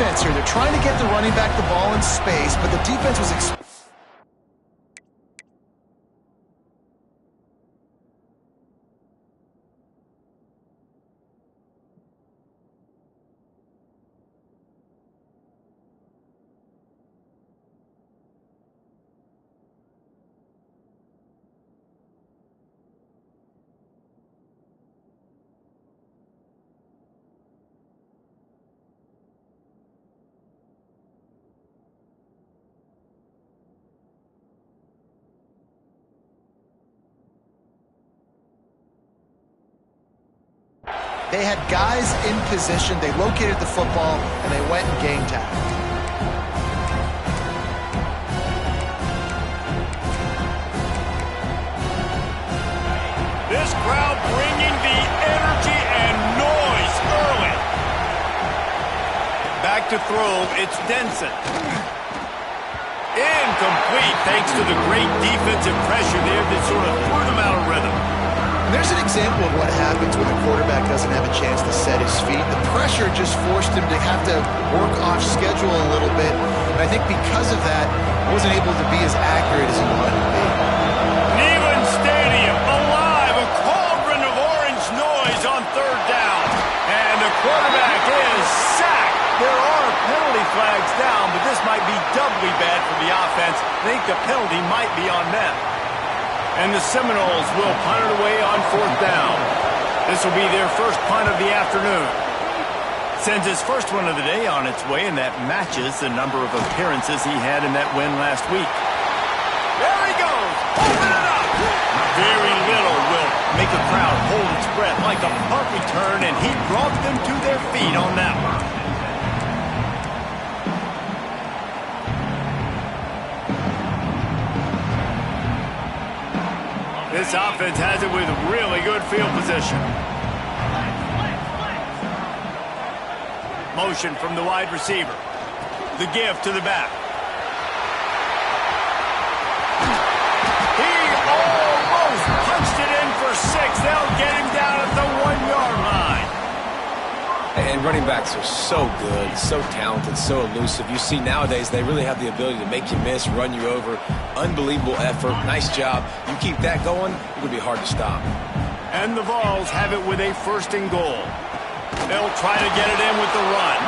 defense here. They're trying to get the running back the ball in space, but the defense was They had guys in position, they located the football, and they went and game tackle. This crowd bringing the energy and noise early. Back to throw, it's Denson. Incomplete thanks to the great defensive pressure there that sort of threw them out of rhythm. There's an example of what happens when a quarterback doesn't have a chance to set his feet. The pressure just forced him to have to work off schedule a little bit. And I think because of that, he wasn't able to be as accurate as he wanted to be. Neyland Stadium alive, a cauldron of orange noise on third down. And the quarterback is sacked. There are penalty flags down, but this might be doubly bad for the offense. I think the penalty might be on them. And the Seminoles will punt it away on fourth down. This will be their first punt of the afternoon. Sends his first one of the day on its way, and that matches the number of appearances he had in that win last week. There he goes! Open it up! Very little will make a crowd hold its breath like a punt return, and he brought them to their feet on that one. This offense has it with really good field position. Motion from the wide receiver. The give to the back. He almost punched it in for 6. They'll get him down at the 1-yard line. And running backs are so good, so talented, so elusive. You see nowadays they really have the ability to make you miss, run you over. Unbelievable effort. Nice job. You keep that going, it would be hard to stop. And the Vols have it with a first and goal. They'll try to get it in with the run.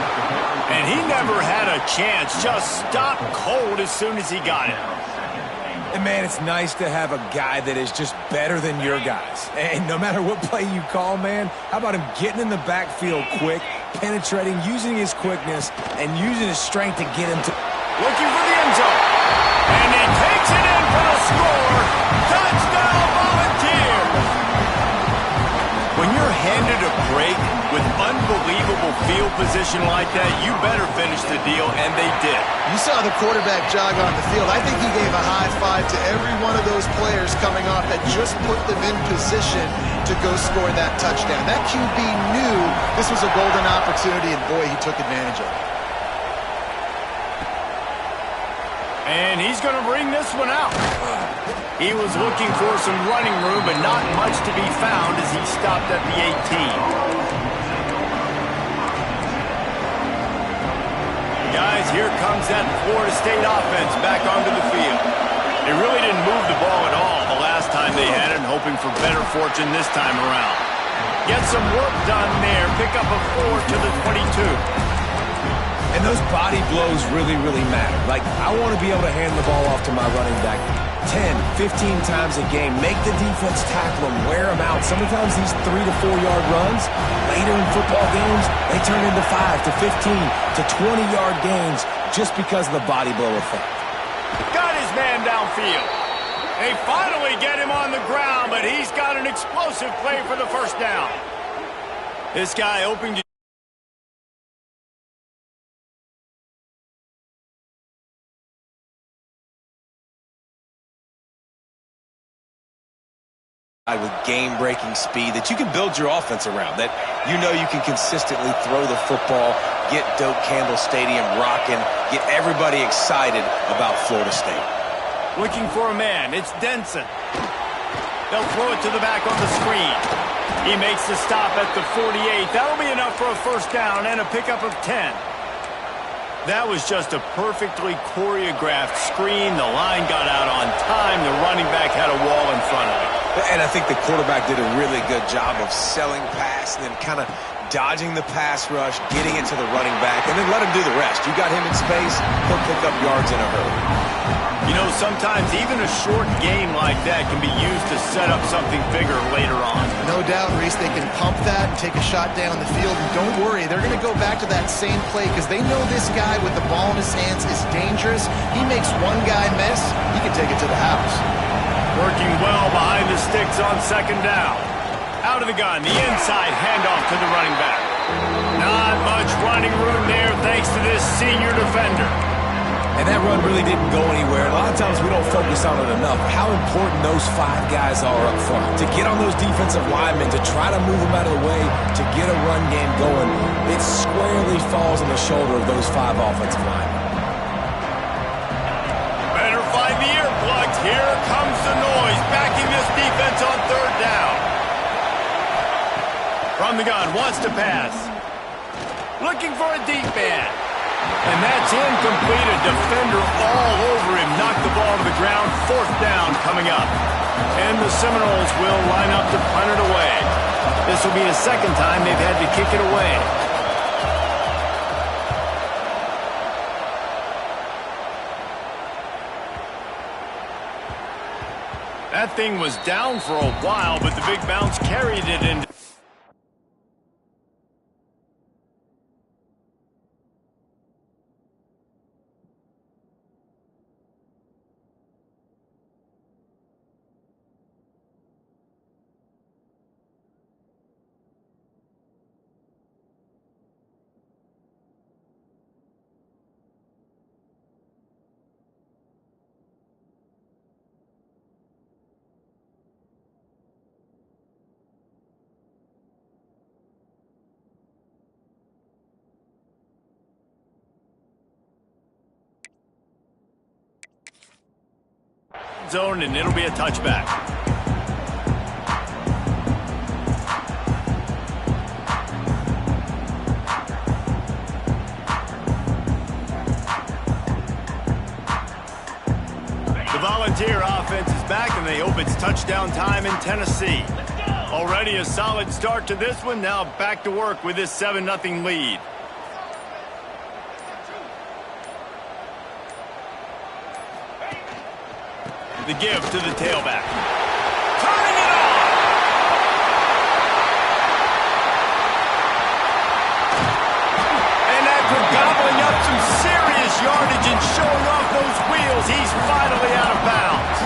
And he never had a chance. Just stopped cold as soon as he got it. And, man, it's nice to have a guy that is just better than your guys. And no matter what play you call, man, how about him getting in the backfield quick, penetrating, using his quickness, and using his strength to get him to... Looking for the end zone. And he takes it in for the score. Touchdown, Volunteers! When you're handed a break with unbelievable field position like that, you better finish the deal, and they did. You saw the quarterback jog on the field. I think he gave a high five to every one of those players coming off that just put them in position to go score that touchdown. That QB knew this was a golden opportunity, and boy, he took advantage of it. And he's going to bring this one out. He was looking for some running room, but not much to be found as he stopped at the 18. Guys, here comes that Florida State offense back onto the field. They really didn't move the ball at all the last time they had it, and hoping for better fortune this time around. Get some work done there. Pick up a 4 to the 22. And those body blows really, really matter. Like, I want to be able to hand the ball off to my running back 10, 15 times a game. Make the defense tackle them, wear them out. Sometimes these 3 to 4 yard runs, later in football games, they turn into 5 to 15 to 20-yard gains just because of the body blow effect. Got his man downfield. They finally get him on the ground, but he's got an explosive play for the first down. This guy hoping to with game-breaking speed that you can build your offense around, that you know you can consistently throw the football, get Doak Campbell Stadium rocking, get everybody excited about Florida State. Looking for a man. It's Denson. They'll throw it to the back on the screen. He makes the stop at the 48. That'll be enough for a first down and a pickup of 10. That was just a perfectly choreographed screen. The line got out on time. The running back had a wall in front of him. And I think the quarterback did a really good job of selling pass and then kind of dodging the pass rush, getting it to the running back, and then let him do the rest. You got him in space, he'll pick up yards in a hurry. You know, sometimes even a short game like that can be used to set up something bigger later on. No doubt, Reese, they can pump that and take a shot down the field. And don't worry, they're going to go back to that same play because they know this guy with the ball in his hands is dangerous. He makes one guy miss, he can take it to the house. Working well behind the sticks on second down. Out of the gun, the inside handoff to the running back. Not much running room there thanks to this senior defender. And that run really didn't go anywhere. A lot of times we don't focus on it enough. How important those 5 guys are up front. To get on those defensive linemen, to try to move them out of the way, to get a run game going, it squarely falls on the shoulder of those 5 offensive linemen. Better find the earplugs. Here comes the noise, backing this defense on third down. From the gun, wants to pass. Looking for a deep man. And that's incomplete. A defender all over him. Knocked the ball to the ground. Fourth down coming up. And the Seminoles will line up to punt it away. This will be the second time they've had to kick it away. That thing was down for a while, but the big bounce carried it into... zone, and it'll be a touchback. The Volunteer offense is back, and they hope it's touchdown time in Tennessee. Already a solid start to this one. Now back to work with this 7-0 lead. The give to the tailback. Turning it on! And after gobbling up some serious yardage and showing off those wheels, he's finally out of bounds.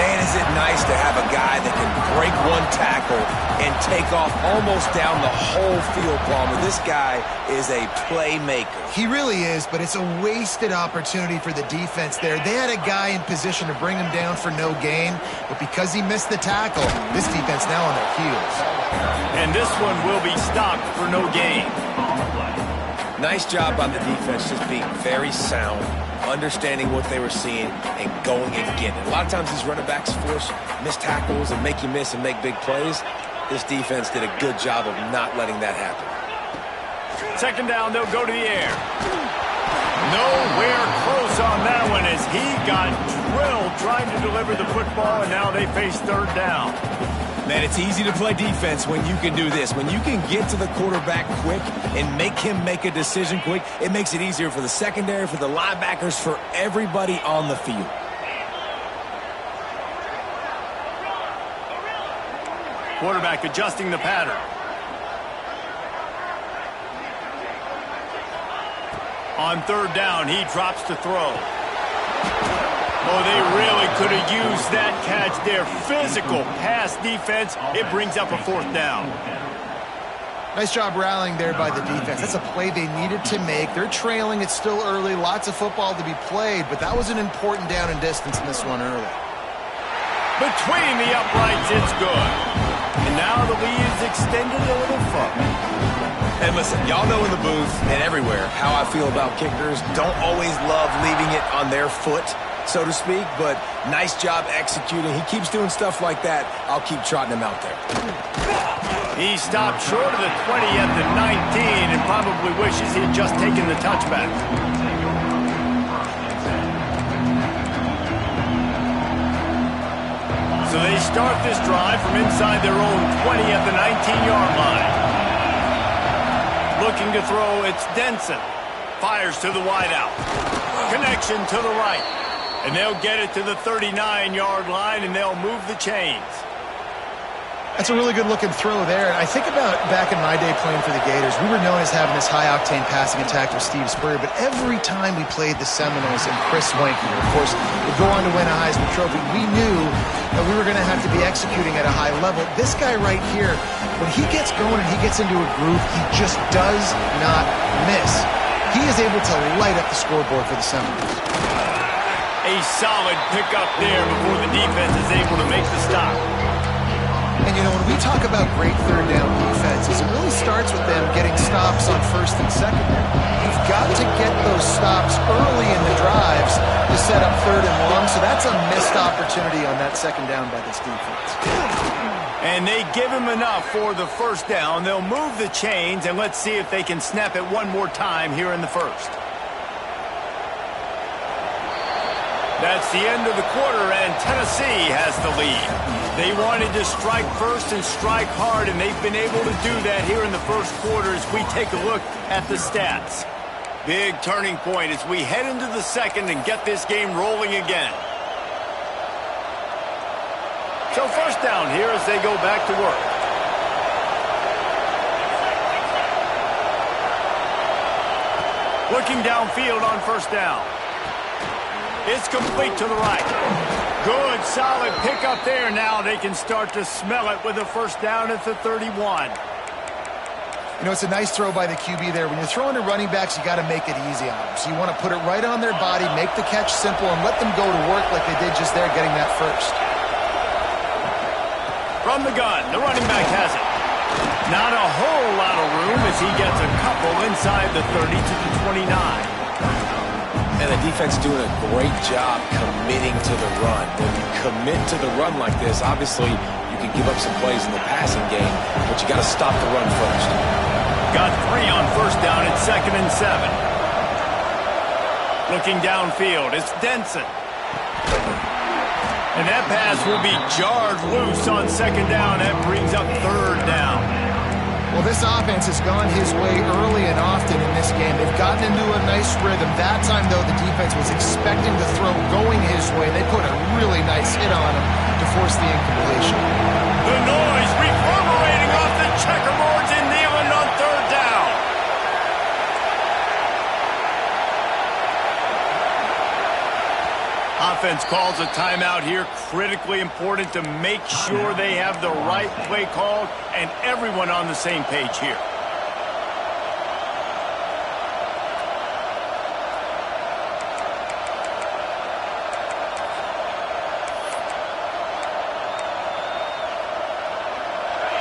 Man, is it nice to have a guy that can break one tackle and take off almost down the whole field, Palmer. This guy is a playmaker. He really is, but it's a wasted opportunity for the defense there. They had a guy in position to bring him down for no gain, but because he missed the tackle, this defense now on their heels. And this one will be stopped for no gain. Nice job by the defense, just being very sound, understanding what they were seeing, and going and getting it. A lot of times these running backs force missed tackles and make you miss and make big plays. This defense did a good job of not letting that happen. Second down, they'll go to the air. Nowhere close on that one as he got drilled trying to deliver the football, and now they face third down. Man, it's easy to play defense when you can do this. When you can get to the quarterback quick and make him make a decision quick, it makes it easier for the secondary, for the linebackers, for everybody on the field. Quarterback adjusting the pattern. On third down, he drops to throw. Oh, they really could have used that catch there. Physical pass defense. It brings up a fourth down. Nice job rallying there by the defense. That's a play they needed to make. They're trailing. It's still early. Lots of football to be played, but that was an important down and distance in this one early. Between the uprights, it's good. And now the lead is extended a little further. And listen, y'all know in the booth and everywhere how I feel about kickers. Don't always love leaving it on their foot, so to speak, but nice job executing. He keeps doing stuff like that. I'll keep trotting him out there. He stopped short of the 20 at the 19 and probably wishes he had just taken the touchback. So they start this drive from inside their own 20 at the 19-yard line. Looking to throw, it's Denson. Fires to the wideout. Connection to the right. And they'll get it to the 39-yard line, and they'll move the chains. That's a really good-looking throw there. And I think about back in my day playing for the Gators, we were known as having this high-octane passing attack with Steve Spurrier, but every time we played the Seminoles and Chris Swanky, who of course would go on to win a Heisman Trophy, we knew that we were going to have to be executing at a high level. This guy right here, when he gets going and he gets into a groove, he just does not miss. He is able to light up the scoreboard for the Seminoles. A solid pickup there before the defense is able to make the stop. And, you know, when we talk about great third down defenses, it really starts with them getting stops on first and second down. You've got to get those stops early in the drives to set up third and long, so that's a missed opportunity on that second down by this defense. And they give him enough for the first down. They'll move the chains, and let's see if they can snap it one more time here in the first. That's the end of the quarter, and Tennessee has the lead. They wanted to strike first and strike hard, and they've been able to do that here in the first quarter as we take a look at the stats. Big turning point as we head into the second and get this game rolling again. So first down here as they go back to work. Looking downfield on first down. It's complete to the right. Good, solid pickup there. Now they can start to smell it with a first down at the 31. You know, it's a nice throw by the QB there. When you're throwing to running backs, you got to make it easy on them. So you want to put it right on their body, make the catch simple, and let them go to work like they did just there, getting that first. From the gun, the running back has it. Not a whole lot of room as he gets a couple inside the 30 to the 29. And the defense doing a great job committing to the run. When you commit to the run like this, obviously you can give up some plays in the passing game, but you got to stop the run first. Got 3 on first down at 2nd and 7. Looking downfield, it's Denson. And that pass will be jarred loose on 2nd down. That brings up 3rd down. Well, this offense has gone his way early and often in this game. They've gotten into a nice rhythm. That time, though, the defense was expecting the throw going his way. They put a really nice hit on him to force the incompletion. The noise reverberating off the checkerboards in Neyland on 3rd down. Offense calls a timeout here. Critically important to make sure they have the right play called and everyone on the same page here.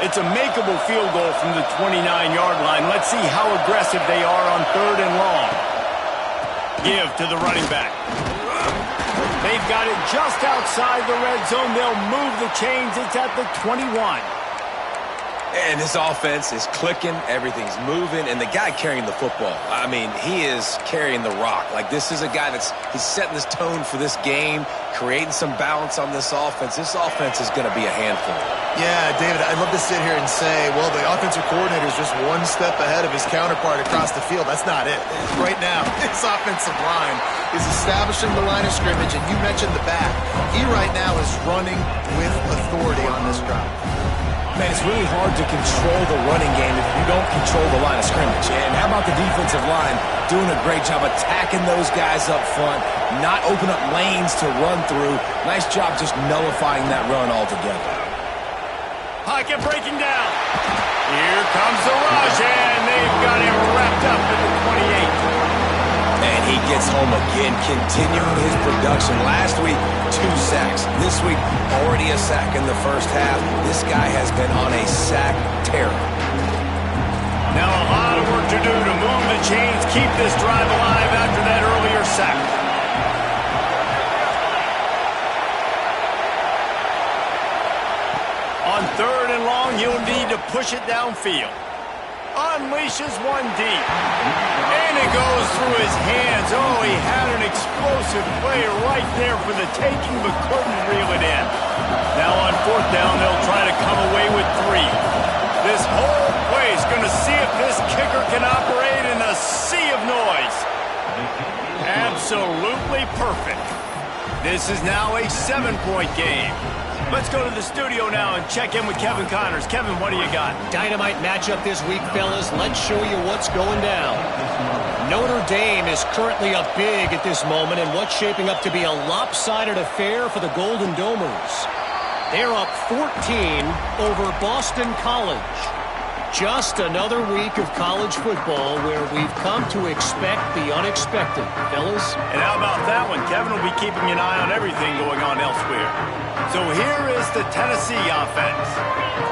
It's a makeable field goal from the 29-yard line. Let's see how aggressive they are on 3rd and long. Give to the running back. They've got it just outside the red zone. They'll move the chains. It's at the 21. And this offense is clicking. Everything's moving. And the guy carrying the football, I mean, he is carrying the rock. Like, this is a guy he's setting this tone for this game, creating some balance on this offense. This offense is going to be a handful. Yeah, David, I'd love to sit here and say, well, the offensive coordinator is just one step ahead of his counterpart across the field. That's not it. Right now, this offensive line is establishing the line of scrimmage, and you mentioned the back. He right now is running with authority on this drive. Man, it's really hard to control the running game if you don't control the line of scrimmage. And how about the defensive line doing a great job attacking those guys up front, not open up lanes to run through. Nice job just nullifying that run altogether. Pocket breaking down. Here comes the rush, and they've got him wrapped up at the 28. And he gets home again, continuing his production. Last week, 2 sacks. This week, already a sack in the first half. This guy has been on a sack tear. Now a lot of work to do to move the chains, keep this drive alive after that earlier sack. On 3rd and long, down, he'll need to push it downfield. Unleashes one deep. And it goes through his hands. Oh, he had an explosive play right there for the taking, but couldn't reel it in. Now on fourth down, they'll try to come away with 3. This whole play is going to see if this kicker can operate in a sea of noise. Absolutely perfect. This is now a 7-point game. Let's go to the studio now and check in with Kevin Connors. Kevin, what do you got? Dynamite matchup this week, fellas. Let's show you what's going down. Notre Dame is currently up big at this moment in what's shaping up to be a lopsided affair for the Golden Domers. They're up 14 over Boston College. Just another week of college football where we've come to expect the unexpected, fellas. And how about that one? Kevin will be keeping an eye on everything going on elsewhere. So here is the Tennessee offense.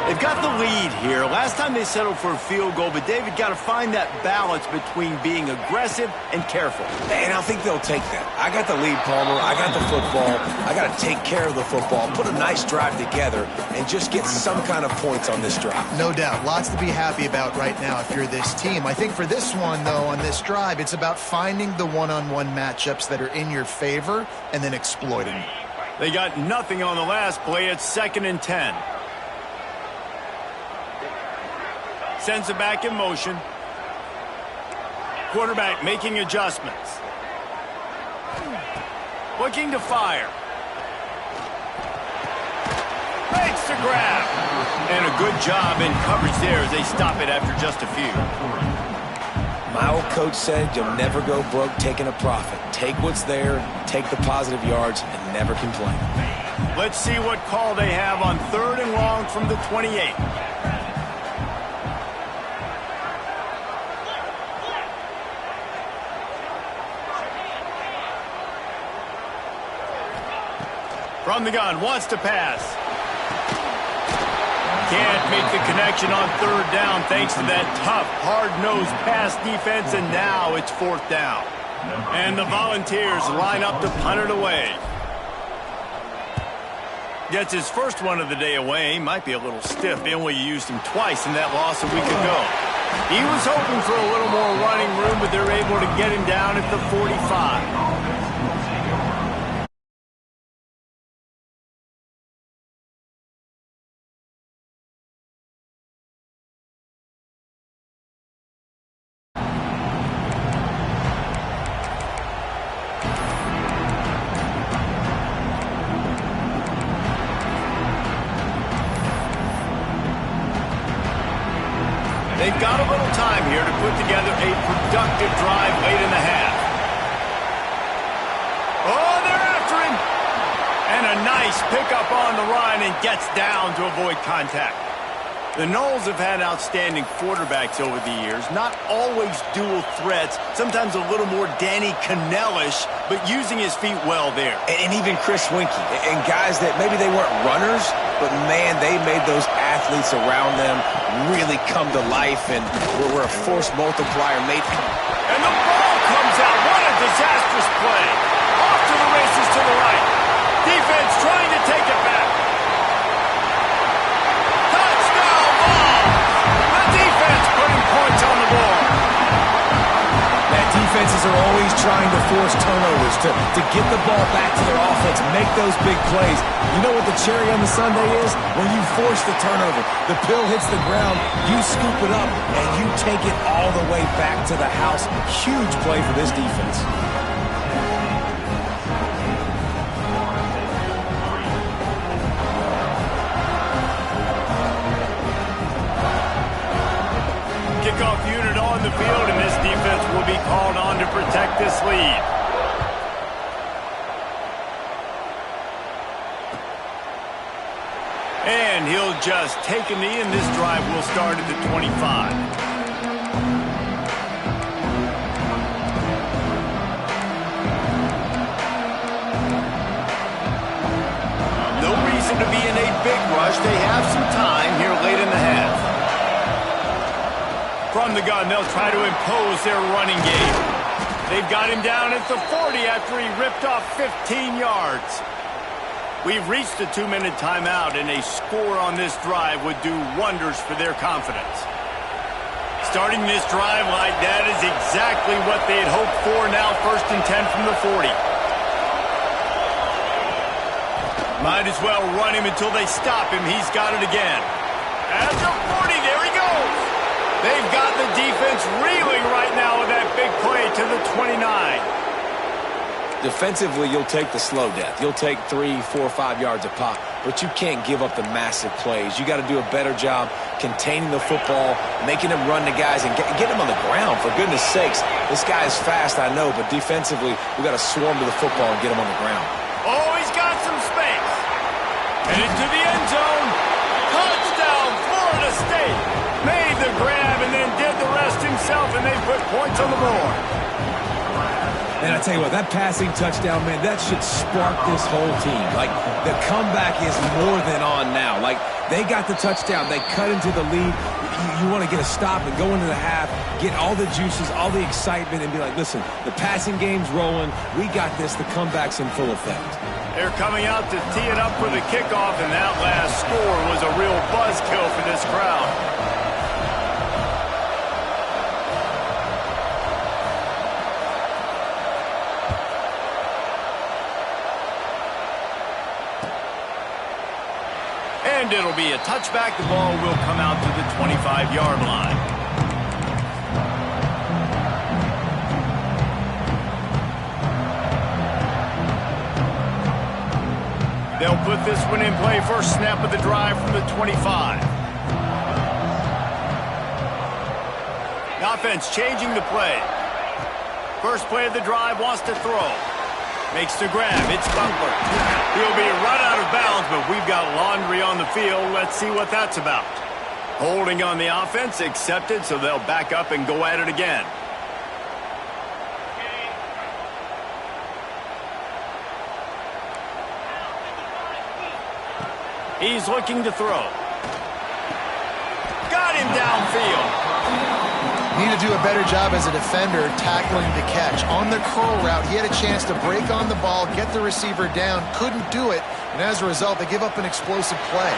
They've got the lead here. Last time they settled for a field goal, but David got to find that balance between being aggressive and careful. And I think they'll take that. I got the lead, Palmer. I got the football. I got to take care of the football, put a nice drive together, and just get some kind of points on this drive. No doubt. Lots to be happy about right now if you're this team. I think for this one, though, on this drive, it's about finding the one-on-one matchups that are in your favor and then exploiting them. They got nothing on the last play. It's 2nd and 10. Sends it back in motion. Quarterback making adjustments. Looking to fire. Makes the grab. And a good job in coverage there as they stop it after just a few. My old coach said you'll never go broke taking a profit. Take what's there, take the positive yards, and never complain. Let's see what call they have on 3rd and long from the 28. From the gun, wants to pass. Can't make the connection on 3rd down thanks to that tough, hard-nosed pass defense, and now it's 4th down. And the Volunteers line up to punt it away. Gets his first one of the day away. Might be a little stiff. They only used him twice in that loss a week ago. He was hoping for a little more running room, but they're able to get him down at the 45. They've got a little time here to put together a productive drive late in the half. Oh, they're after him. And a nice pickup on the run and gets down to avoid contact. The Noles have had outstanding quarterbacks over the years. Not always dual threats. Sometimes a little more Danny Cannell-ish, but using his feet well there. And even Chris Winkie. And guys that maybe they weren't runners, but man, they made those athletes around them really come to life, and we're a force multiplier made. And the ball comes out. What a disastrous play. Off to the races to the right. Defense trying to take it back. Touchdown ball. The defense putting points on the board. That defenses are always trying to force turnovers to get the ball back to their offense, make those big plays. You know what the cherry on the sundae is? When you force the turnover, the pill hits the ground, you scoop it up, and you take it all the way back to the house. Huge play for this defense. Kickoff unit on the field, and this defense will be called on to protect this lead. And he'll just take a knee, and this drive will start at the 25. No reason to be in a big rush. They have some time here late in the half. From the gun, they'll try to impose their running game. They've got him down at the 40 after he ripped off 15 yards. We've reached the 2-minute timeout, and a score on this drive would do wonders for their confidence. Starting this drive like that is exactly what they had hoped for. Now 1st and 10 from the 40. Might as well run him until they stop him. He's got it again. At the 40, there he goes. They've got the defense reeling right now with that big play to the 29. Defensively, you'll take the slow death. You'll take 3, 4, 5 yards a pop, but you can't give up the massive plays. You got to do a better job containing the football, making them run to guys, and get them on the ground, for goodness sakes. This guy is fast, I know, but defensively, we got to swarm to the football and get him on the ground. Oh, he's got some space. And into the end zone. Touchdown, Florida State. Made the grab and then did the rest himself, and they put points on the board. And I tell you what, that passing touchdown, man, that should spark this whole team. Like, the comeback is more than on now. Like, they got the touchdown. They cut into the lead. You want to get a stop and go into the half, get all the juices, all the excitement, and be like, listen, the passing game's rolling. We got this. The comeback's in full effect. They're coming out to tee it up for the kickoff, and that last score was a real buzzkill for this crowd. And it'll be a touchback. The ball will come out to the 25-yard line. They'll put this one in play. First snap of the drive from the 25. The offense changing the play. First play of the drive, wants to throw. Makes the grab. It's Butler. He'll be run out of bounds, but we've got laundry on the field. Let's see what that's about. Holding on the offense, accepted, so they'll back up and go at it again. He's looking to throw. Got him downfield. Need to do a better job as a defender tackling the catch. On the curl route, he had a chance to break on the ball, get the receiver down, couldn't do it, and as a result, they give up an explosive play.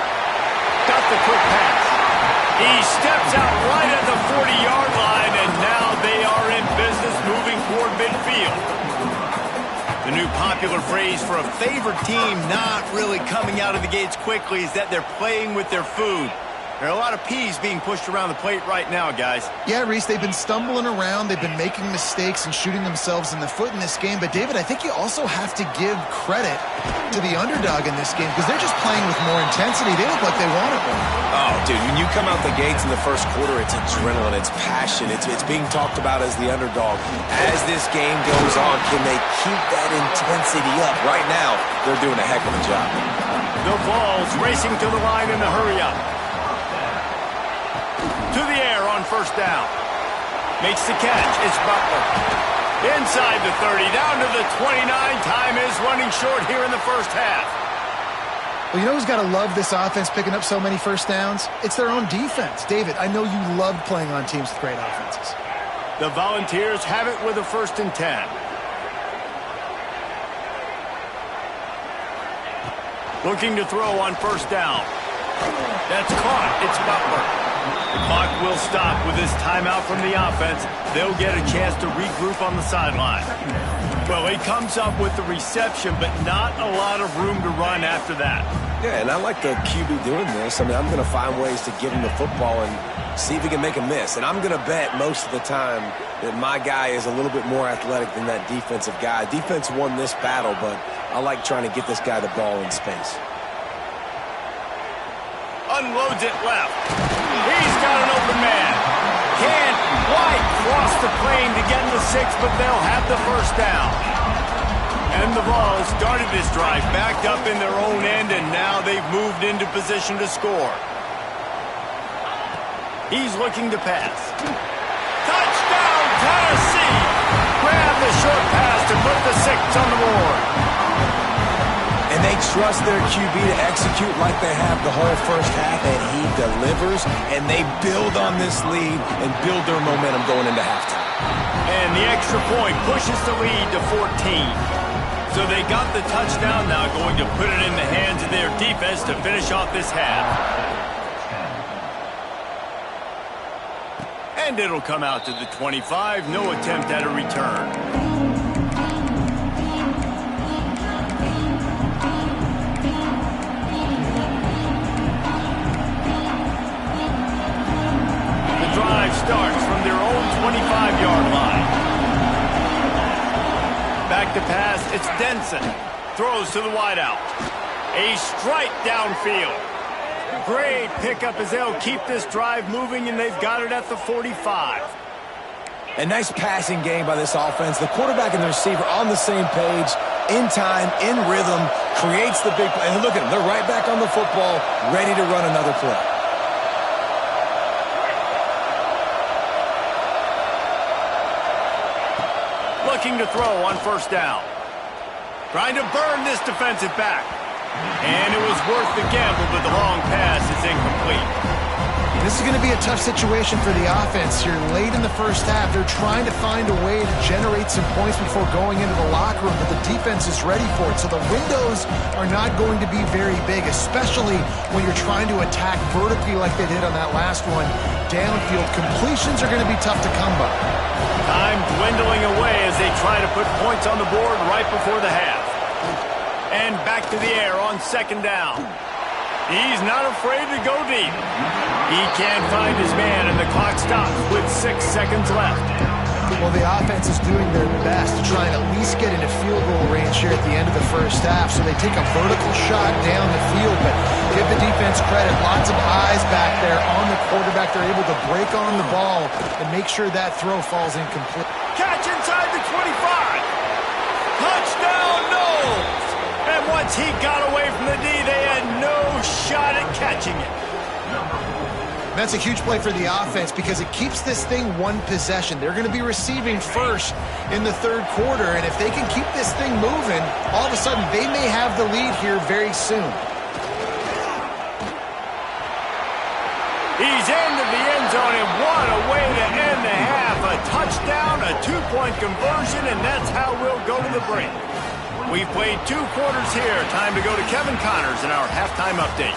Got the quick pass. He steps out right at the 40-yard line, and now they are in business moving toward midfield. The new popular phrase for a favored team not really coming out of the gates quickly is that they're playing with their food. There are a lot of peas being pushed around the plate right now, guys. Yeah, Reese, they've been stumbling around. They've been making mistakes and shooting themselves in the foot in this game. But, David, I think you also have to give credit to the underdog in this game because they're just playing with more intensity. They look like they want it more. Oh, dude, when you come out the gates in the first quarter, it's adrenaline, it's passion. It's being talked about as the underdog. As this game goes on, can they keep that intensity up? Right now, they're doing a heck of a job. The ball's racing to the line in the hurry-up. To the air on first down. Makes the catch. It's Butler. Inside the 30, down to the 29. Time is running short here in the first half. Well, you know who's got to love this offense picking up so many first downs? It's their own defense. David, I know you loved playing on teams with great offenses. The Volunteers have it with a 1st and 10. Looking to throw on first down. That's caught. It's Butler. The clock will stop with this timeout from the offense. They'll get a chance to regroup on the sideline. Well, he comes up with the reception, but not a lot of room to run after that. Yeah, and I like the QB doing this. I mean, I'm going to find ways to give him the football and see if he can make a miss. And I'm going to bet most of the time that my guy is a little bit more athletic than that defensive guy. Defense won this battle, but I like trying to get this guy the ball in space. Unloads it left. He's got an open man. Can't quite cross the plane to get the 6, but they'll have the first down. And the ball started this drive backed up in their own end, and now they've moved into position to score. He's looking to pass. Touchdown, Tennessee! Grab the short pass to put the 6 on the board. And they trust their QB to execute like they have the whole first half, and he delivers, and they build on this lead and build their momentum going into halftime. And the extra point pushes the lead to 14. So they got the touchdown, now going to put it in the hands of their defense to finish off this half. And it'll come out to the 25. No attempt at a return. The drive starts from their own 25-yard line. Back to pass, it's Denson. Throws to the wideout. A strike downfield. Great pickup as they'll keep this drive moving, and they've got it at the 45. A nice passing game by this offense. The quarterback and the receiver on the same page, in time, in rhythm, creates the big play. And look at them, they're right back on the football, ready to run another play. Looking to throw on first down. Trying to burn this defensive back. And it was worth the gamble, but the long pass is incomplete. This is going to be a tough situation for the offense here. Late in the first half, they're trying to find a way to generate some points before going into the locker room, but the defense is ready for it. So the windows are not going to be very big, especially when you're trying to attack vertically like they did on that last one. Downfield completions are going to be tough to come by. Time dwindling away as they try to put points on the board right before the half. And back to the air on second down. He's not afraid to go deep. He can't find his man, and the clock stops with 6 seconds left. Well, the offense is doing their best to try and at least get into field goal range here at the end of the first half. So they take a vertical shot down the field, but give the defense credit. Lots of eyes back there on the quarterback. They're able to break on the ball and make sure that throw falls incomplete. Catch inside the 25. Touchdown, Knowles. And once he got away from the D, they had no shot at catching it. That's a huge play for the offense because it keeps this thing one possession. They're going to be receiving first in the third quarter, and if they can keep this thing moving, all of a sudden they may have the lead here very soon. He's into the end zone, and what a way to end the half. A touchdown, a two-point conversion, and that's how we'll go to the break. We've played 2 quarters here. Time to go to Kevin Connors in our halftime update.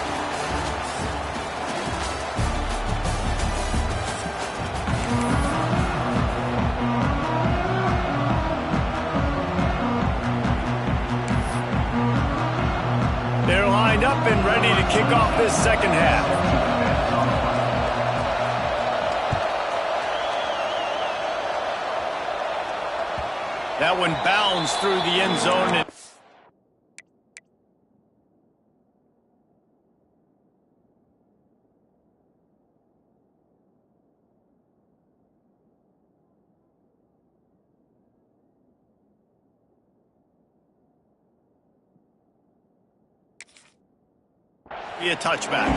They're lined up and ready to kick off this second half. That one bounds through the end zone. And be a touchback.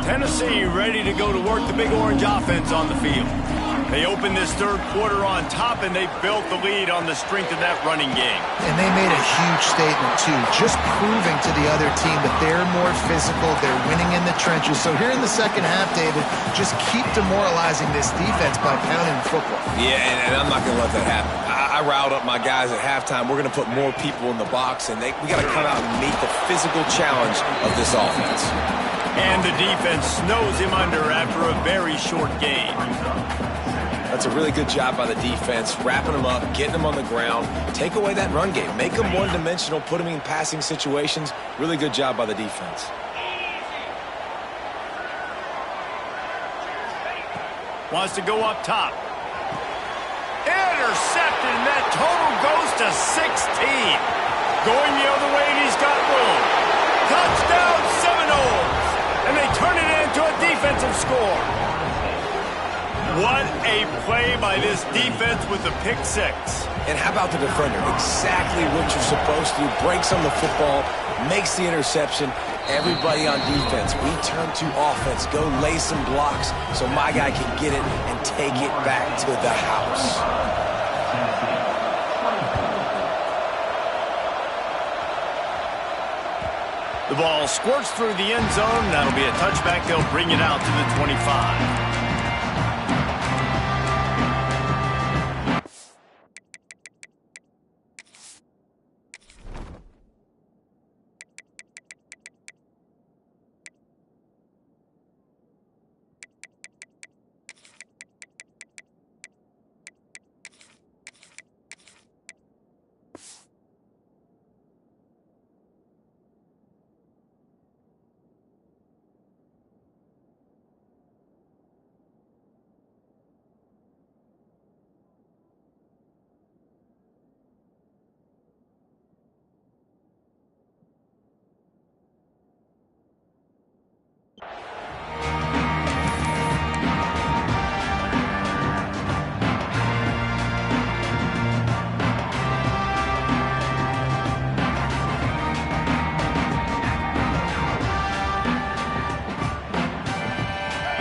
Tennessee ready to go to work the Big Orange offense on the field. They opened this third quarter on top, and they built the lead on the strength of that running game. And they made a huge statement, too, just proving to the other team that they're more physical, they're winning in the trenches. So here in the second half, David, just keep demoralizing this defense by pounding the football. Yeah, and I'm not going to let that happen. I riled up my guys at halftime. We're going to put more people in the box, and we got to come out and meet the physical challenge of this offense. And the defense snows him under after a very short game. That's a really good job by the defense, wrapping them up, getting them on the ground, take away that run game, make them one-dimensional, put them in passing situations. Really good job by the defense. Wants to go up top. Intercepted, and that total goes to 16. Going the other way, and he's got room. Touchdown, Seminoles. And they turn it into a defensive score. What a play by this defense with the pick six. And how about the defender? Exactly what you're supposed to do. Breaks on the football, makes the interception. Everybody on defense, we turn to offense. Go lay some blocks so my guy can get it and take it back to the house. The ball squirts through the end zone. That'll be a touchback. They'll bring it out to the 25.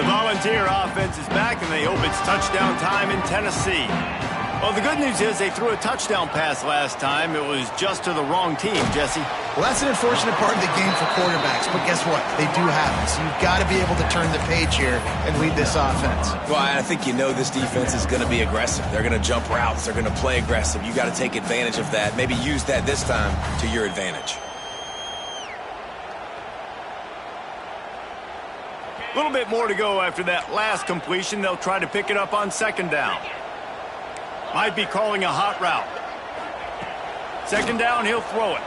Volunteer offense is back, and they hope it's touchdown time in Tennessee. Well, the good news is they threw a touchdown pass last time. It was just to the wrong team, Jesse. Well, that's an unfortunate part of the game for quarterbacks, but guess what? They do have it, so you've got to be able to turn the page here and lead this offense. Well, I think you know this defense is going to be aggressive. They're going to jump routes. They're going to play aggressive. You got to take advantage of that. Maybe use that this time to your advantage. A little bit more to go after that last completion. They'll try to pick it up on second down. Might be calling a hot route. Second down, he'll throw it.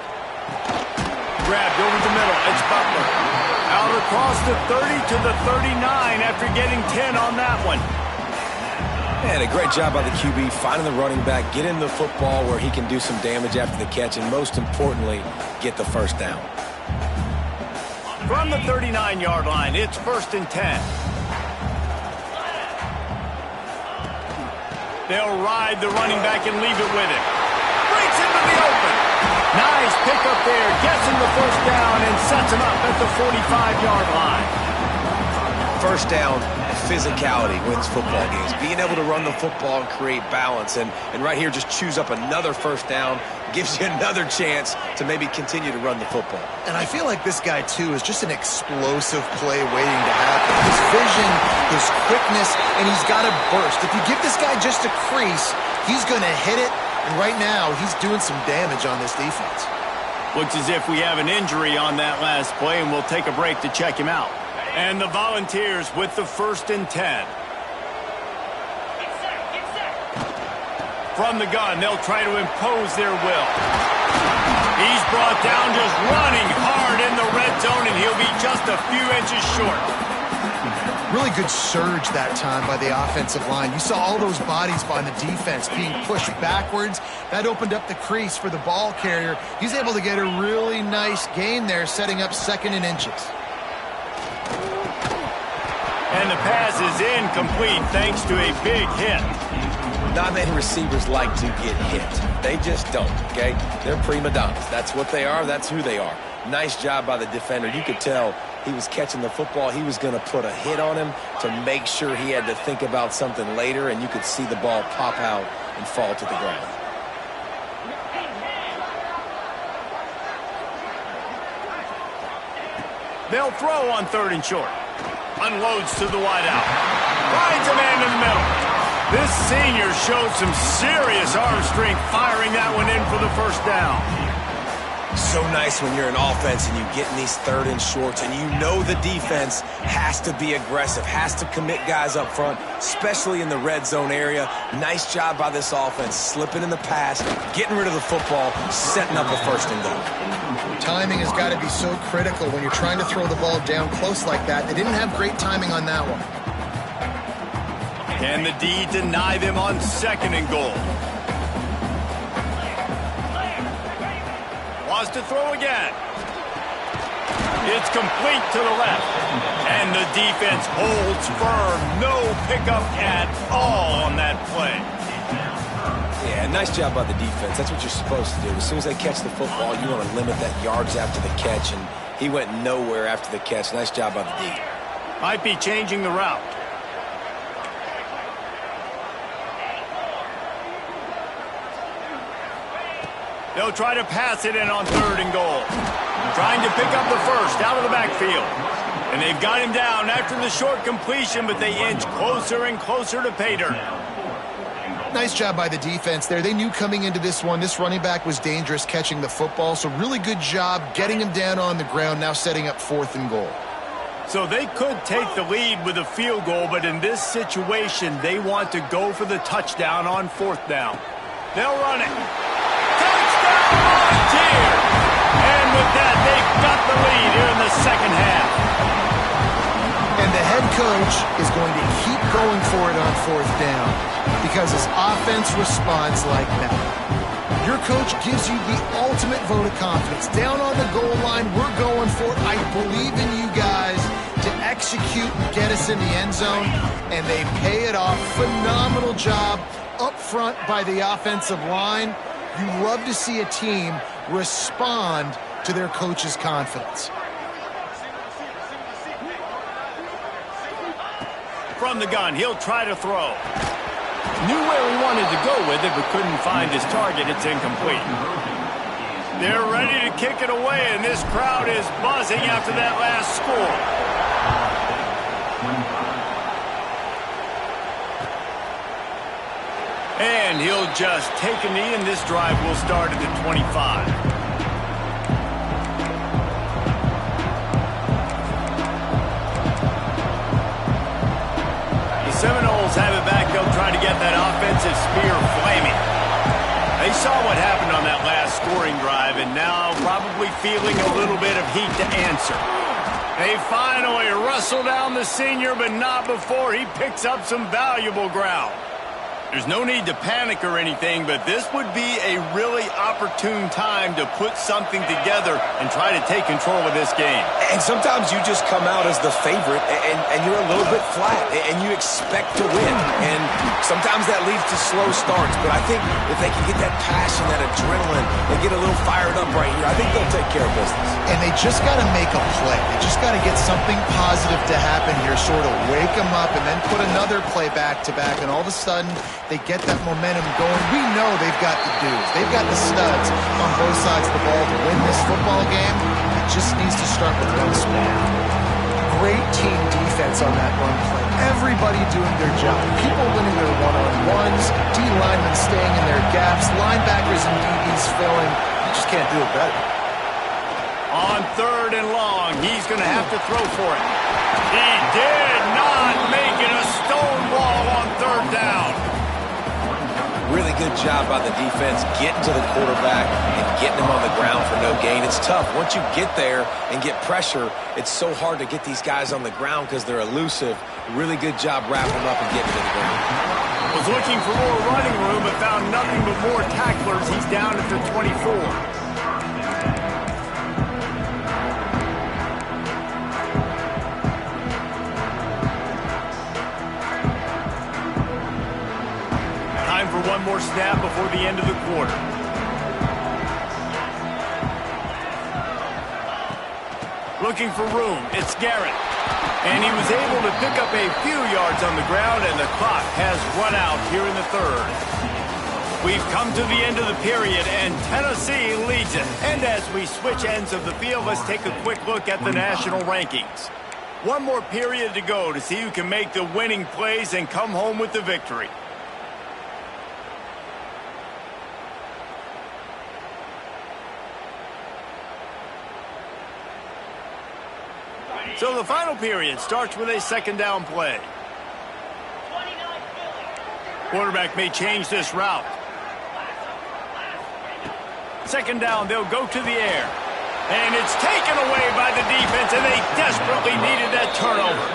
Grabbed over the middle. It's Butler. Out across the 30 to the 39 after getting 10 on that one. And a great job by the QB finding the running back, getting the football where he can do some damage after the catch, and most importantly, get the first down. From the 39-yard line, it's 1st and 10. They'll ride the running back and leave it with him. Breaks into the open. Nice pickup there. Gets him the first down and sets him up at the 45-yard line. First down, physicality wins football games. Being able to run the football and create balance. And right here, just choose up another first down. Gives you another chance to maybe continue to run the football. And I feel like this guy, too, is just an explosive play waiting to happen. His vision, his quickness, and he's got a burst. If you give this guy just a crease, he's going to hit it. And right now, he's doing some damage on this defense. Looks as if we have an injury on that last play, and we'll take a break to check him out. And the Volunteers with the 1st and 10. From the gun, they'll try to impose their will. He's brought down just running hard in the red zone, and he'll be just a few inches short. Really good surge that time by the offensive line. You saw all those bodies by the defense being pushed backwards. That opened up the crease for the ball carrier. He's able to get a really nice gain there, setting up 2nd and inches. And the pass is incomplete thanks to a big hit. Not many receivers like to get hit. They just don't, okay? They're prima donnas. That's what they are. That's who they are. Nice job by the defender. You could tell he was catching the football. He was going to put a hit on him to make sure he had to think about something later, and you could see the ball pop out and fall to the ground. They'll throw on 3rd and short. Unloads to the wideout. Finds a man in the middle. This senior showed some serious arm strength firing that one in for the first down. So nice when you're an offense and you get in these 3rd and shorts and you know the defense has to be aggressive, has to commit guys up front, especially in the red zone area. Nice job by this offense, slipping in the pass, getting rid of the football, setting up a 1st and goal. Timing has got to be so critical when you're trying to throw the ball down close like that. They didn't have great timing on that one. Can the D deny them on 2nd and goal? Wants to throw again. It's complete to the left. And the defense holds firm. No pickup at all on that play. Yeah, nice job by the defense. That's what you're supposed to do. As soon as they catch the football, you want to limit that yards after the catch, and He went nowhere after the catch. Nice job by the D. Might be changing the route. They'll try to pass it in on 3rd and goal. Trying to pick up the first out of the backfield. And they've got him down after the short completion, but they inch closer and closer to pay dirt. Nice job by the defense there. They knew coming into this one, this running back was dangerous catching the football, so really good job getting him down on the ground, now setting up 4th and goal. So they could take the lead with a field goal, but in this situation, they want to go for the touchdown on 4th down. They'll run it. Touchdown, Volunteer! And with that, they've got the lead here in the second half. And the head coach is going to keep going for it on 4th down because his offense responds like that. Your coach gives you the ultimate vote of confidence. Down on the goal line, we're going for it. I believe in you guys to execute and get us in the end zone, and they pay it off. Phenomenal job up front by the offensive line. You love to see a team respond to their coach's confidence. From the gun, he'll try to throw. Knew where he wanted to go with it, but couldn't find his target. It's incomplete. They're ready to kick it away, and this crowd is buzzing after that last score. And he'll just take a knee, and this drive will start at the 25. Seminoles have it back. They'll try to get that offensive spear flaming. They saw what happened on that last scoring drive, and now probably feeling a little bit of heat to answer. They finally wrestle down the senior, but not before he picks up some valuable ground. There's no need to panic or anything, but this would be a really opportune time to put something together and try to take control of this game. And sometimes you just come out as the favorite, and you're a little bit flat, and you expect to win. And sometimes that leads to slow starts. But I think if they can get that passion, that adrenaline, and get a little fired up right here, I think they'll take care of business. And they just got to make a play. They just got to get something positive to happen here, sort of wake them up, and then put another play back-to-back, and all of a sudden they get that momentum going. We know they've got the dudes. They've got the studs on both sides of the ball to win this football game. It just needs to start with one span. Great team defense on that run play. Everybody doing their job. People winning their one-on-ones, D-linemen staying in their gaps, linebackers and DBs filling. You just can't do it better. On 3rd and long, he's going to have to throw for it. He did not make it. A stonewall on 3rd down. Really good job by the defense getting to the quarterback and getting him on the ground for no gain. It's tough. Once you get there and get pressure, it's so hard to get these guys on the ground because they're elusive. Really good job wrapping them up and getting to the ground. Was looking for more running room, but found nothing but more tacklers. He's down at the 24. For one more snap before the end of the quarter. Looking for room. It's Garrett. And he was able to pick up a few yards on the ground, and the clock has run out here in the 3rd. We've come to the end of the period, and Tennessee leads it. And as we switch ends of the field, let's take a quick look at the national rankings. One more period to go to see who can make the winning plays and come home with the victory. So the final period starts with a 2nd down play. Quarterback may change this route. 2nd down, they'll go to the air. And it's taken away by the defense, and they desperately needed that turnover.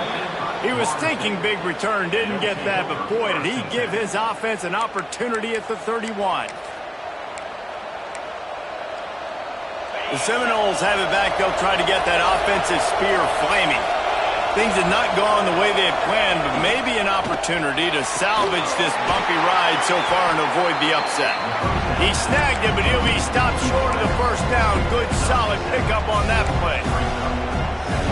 He was thinking big return, didn't get that, but boy, did he give his offense an opportunity at the 31. The Seminoles have it back. They'll try to get that offensive spear flaming. Things had not gone the way they had planned, but maybe an opportunity to salvage this bumpy ride so far and avoid the upset. He snagged it, but he'll be stopped short of the first down. Good, solid pickup on that play.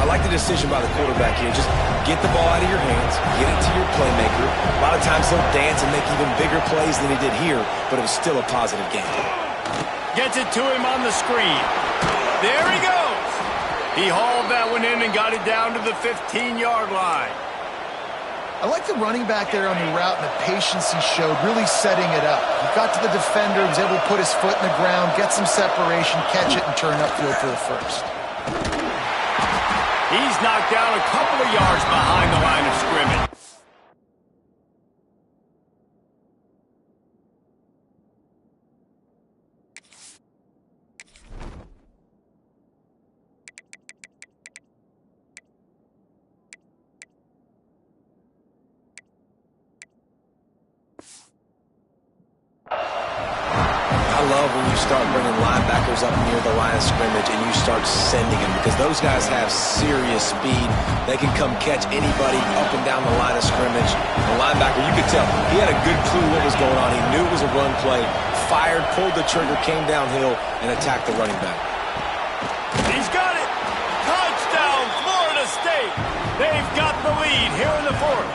I like the decision by the quarterback here. Just get the ball out of your hands, get it to your playmaker. A lot of times he'll dance and make even bigger plays than he did here, but it was still a positive game. Gets it to him on the screen. There he goes. He hauled that one in and got it down to the 15-yard line. I like the running back there on the route and the patience he showed, really setting it up. He got to the defender, was able to put his foot in the ground, get some separation, catch it, and turn upfield for the first. He's knocked down a couple of yards behind the line of scrimmage. I love when you start bringing linebackers up near the line of scrimmage and you start sending them because those guys have serious speed. They can come catch anybody up and down the line of scrimmage. The linebacker, you could tell, he had a good clue what was going on. He knew it was a run play, fired, pulled the trigger, came downhill, and attacked the running back. He's got it! Touchdown, Florida State! They've got the lead here in the fourth.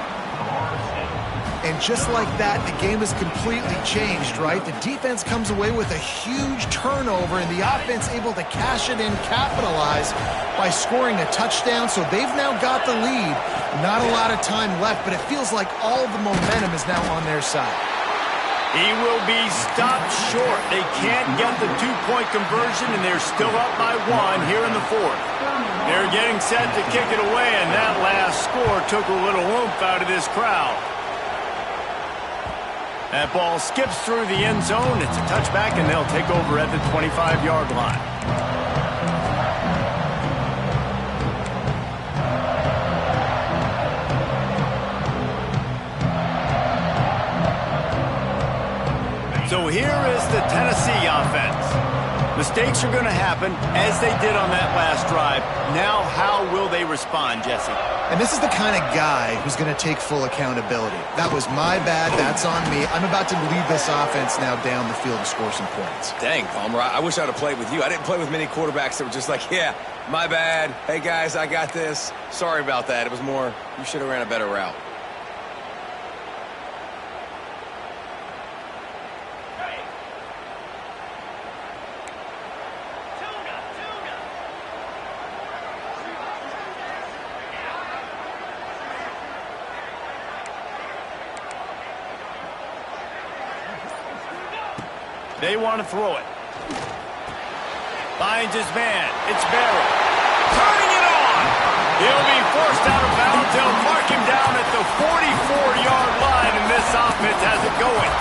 And just like that, the game has completely changed, right? The defense comes away with a huge turnover, and the offense able to cash it in, capitalize by scoring a touchdown. So they've now got the lead. Not a lot of time left, but it feels like all the momentum is now on their side. He will be stopped short. They can't get the two-point conversion, and they're still up by one here in the fourth. They're getting set to kick it away, and that last score took a little oomph out of this crowd. That ball skips through the end zone. It's a touchback, and they'll take over at the 25-yard line. So here is the Tennessee offense. Mistakes are going to happen, as they did on that last drive. Now, how will they respond, Jesse? And this is the kind of guy who's going to take full accountability. That was my bad. That's on me. I'm about to lead this offense now down the field and score some points. Dang, Palmer, I wish I'd have played with you. I didn't play with many quarterbacks that were just like, yeah, my bad. Hey, guys, I got this. Sorry about that. It was more, you should have ran a better route. They want to throw it. Finds his man. It's Barrett. Turning it on. He'll be forced out of bounds. They'll mark him down at the 44-yard line, and this offense has it going.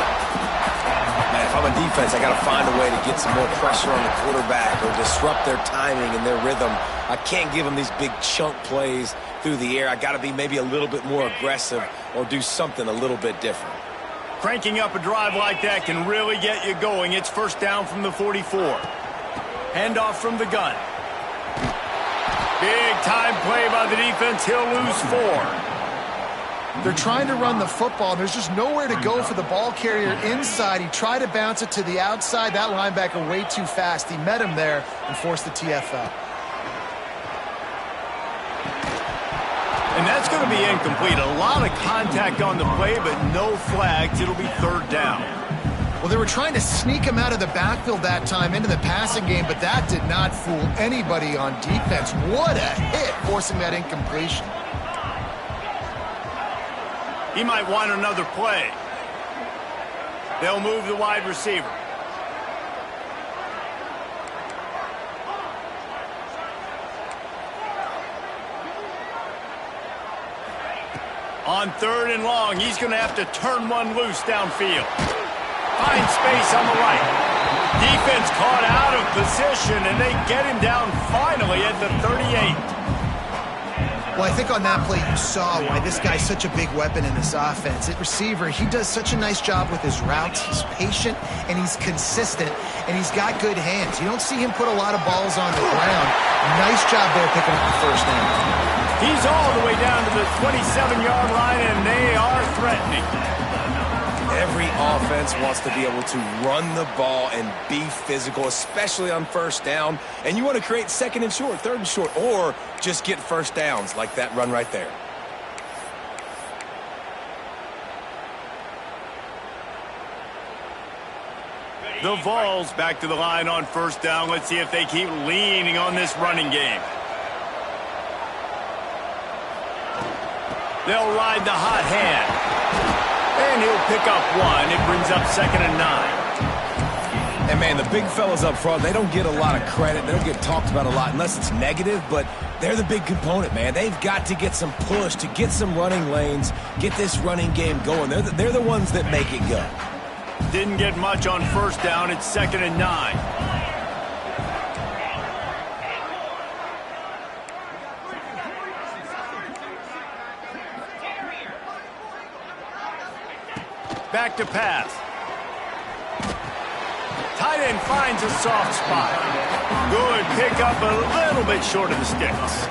Man, if I'm a defense, I got to find a way to get some more pressure on the quarterback or disrupt their timing and their rhythm. I can't give them these big chunk plays through the air. I got to be maybe a little bit more aggressive or do something a little bit different. Cranking up a drive like that can really get you going. It's first down from the 44. Handoff from the gun. Big time play by the defense. He'll lose 4. They're trying to run the football. There's just nowhere to go for the ball carrier inside. He tried to bounce it to the outside. That linebacker way too fast. He met him there and forced the TFL. And that's going to be incomplete. A lot of contact on the play, but no flags. It'll be third down. Well, they were trying to sneak him out of the backfield that time into the passing game, but that did not fool anybody on defense. What a hit, forcing that incompletion. He might want another play. They'll move the wide receiver. On third and long, he's going to have to turn one loose downfield. Finds space on the right. Defense caught out of position, and they get him down finally at the 38. Well, I think on that play you saw why this guy's such a big weapon in this offense. At receiver, he does such a nice job with his routes. He's patient, and he's consistent, and he's got good hands. You don't see him put a lot of balls on the ground. Nice job there picking up the first down. He's all the way down to the 27-yard line, and they are threatening. Every offense wants to be able to run the ball and be physical, especially on first down. And you want to create second and short, third and short, or just get first downs like that run right there. The Vols back to the line on first down. Let's see if they keep leaning on this running game. They'll ride the hot hand. And he'll pick up one. It brings up 2nd and 9. And, man, the big fellas up front, they don't get a lot of credit. They don't get talked about a lot unless it's negative, but they're the big component, man. They've got to get some push, to get some running lanes, get this running game going. They're the ones that make it go. Didn't get much on first down. It's 2nd and 9. Back to pass. Tight end finds a soft spot. Good pickup, a little bit short of the sticks.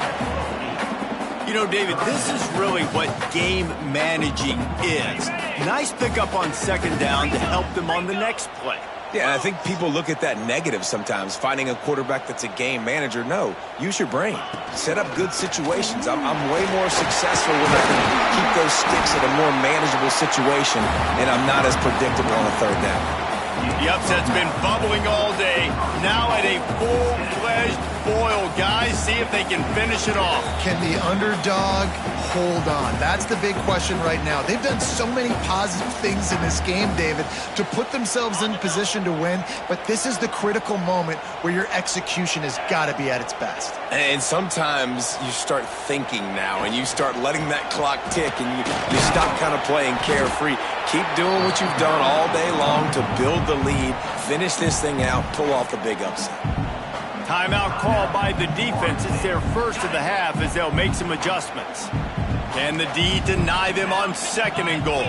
You know, David, this is really what game managing is. Nice pickup on 2nd down to help them on the next play. Yeah, I think people look at that negative sometimes, finding a quarterback that's a game manager. No, use your brain. Set up good situations. I'm way more successful when I can keep those sticks at a more manageable situation, and I'm not as predictable on a third down. The upset's been bubbling all day. Now at a full-fledged boil. Guys, see if they can finish it off. Can the underdog hold on? That's the big question right now. They've done so many positive things in this game, David, to put themselves in position to win, but this is the critical moment where your execution has got to be at its best. And sometimes you start thinking now, and you start letting that clock tick, and you stop kind of playing carefree. Keep doing what you've done all day long to build the lead, finish this thing out, pull off the big upset. Timeout called by the defense. It's their first of the half as they'll make some adjustments. Can the D deny them on 2nd and goal?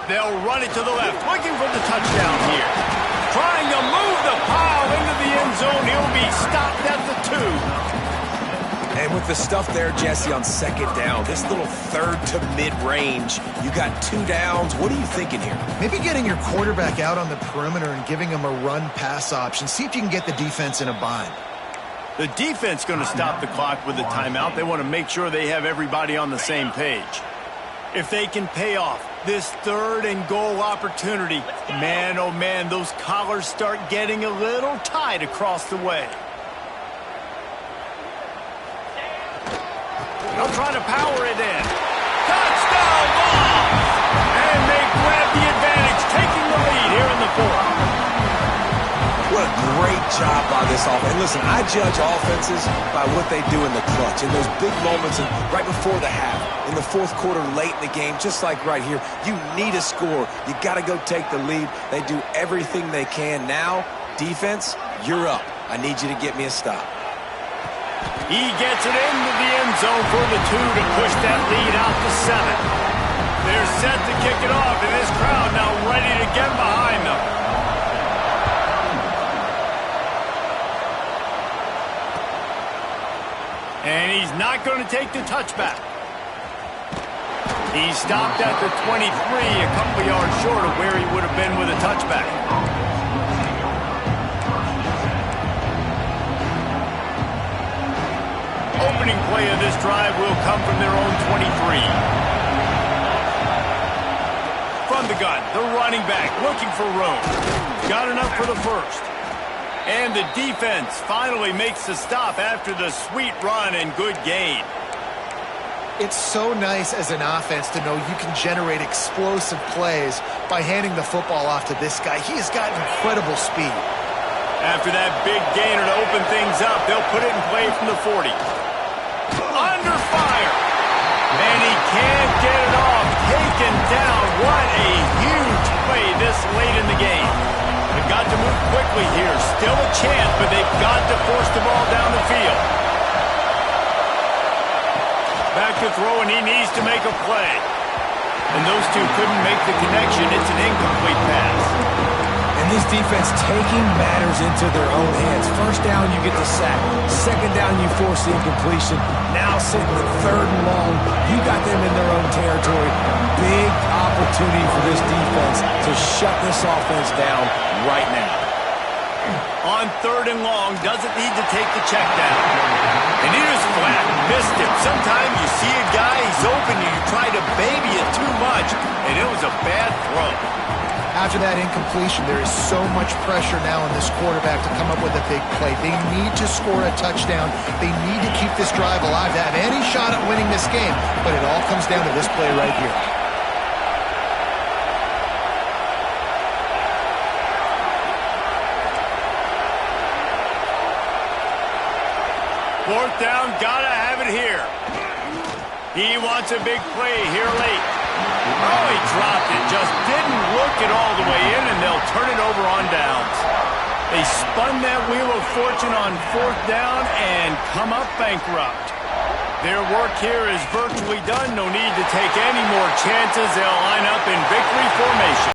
They'll run it to the left, looking for the touchdown here. Trying to move the pile into the end zone. He'll be stopped at the 2. And with the stuff there, Jesse, on 2nd down, this little third to mid-range, you got 2 downs. What are you thinking here? Maybe getting your quarterback out on the perimeter and giving him a run-pass option. See if you can get the defense in a bind. The defense going to stop the clock with a timeout. They want to make sure they have everybody on the same page. If they can pay off this 3rd and goal opportunity, man, oh man, those collars start getting a little tight across the way. They'll try to power it in. Touchdown ball! And they grab the advantage, taking the lead here in the 4th. What a great job by this offense. And listen, I judge offenses by what they do in the clutch, in those big moments and right before the half, in the 4th quarter, late in the game, just like right here. You need a score. You got to go take the lead. They do everything they can. Now, defense, you're up. I need you to get me a stop. He gets it into the end zone for the 2 to push that lead out to 7. They're set to kick it off, and this crowd now ready to get behind them. And he's not going to take the touchback. He stopped at the 23, a couple yards short of where he would have been with a touchback. Opening play of this drive will come from their own 23. From the gun, the running back looking for room. Got enough for the first. And the defense finally makes the stop after the sweet run and good gain. It's so nice as an offense to know you can generate explosive plays by handing the football off to this guy. He has got incredible speed. After that big gainer to open things up, they'll put it in play from the 40. Under fire. And he can't get it off. Taken down. What a huge play this late in the game. They've got to move quickly here. Still a chance, but they've got to force the ball down the field. Back to throw, and he needs to make a play. And those two couldn't make the connection. It's an incomplete pass. And this defense taking matters into their own hands. First down, you get the sack. Second down, you force the incompletion. Now sitting at third and long, you got them in their own territory. Big opportunity for this defense to shut this offense down right now. On third and long, doesn't need to take the check down. And he just flat missed him. Sometimes you see a guy, he's open, and you try to baby it too much, and it was a bad throw. After that incompletion, there is so much pressure now on this quarterback to come up with a big play. They need to score a touchdown. They need to keep this drive alive to have any shot at winning this game, but it all comes down to this play right here. Fourth down, gotta have it here. He wants a big play here late. Oh, he dropped it. Just didn't look it all the way in, and they'll turn it over on downs. They spun that wheel of fortune on fourth down and come up bankrupt. Their work here is virtually done. No need to take any more chances. They'll line up in victory formation.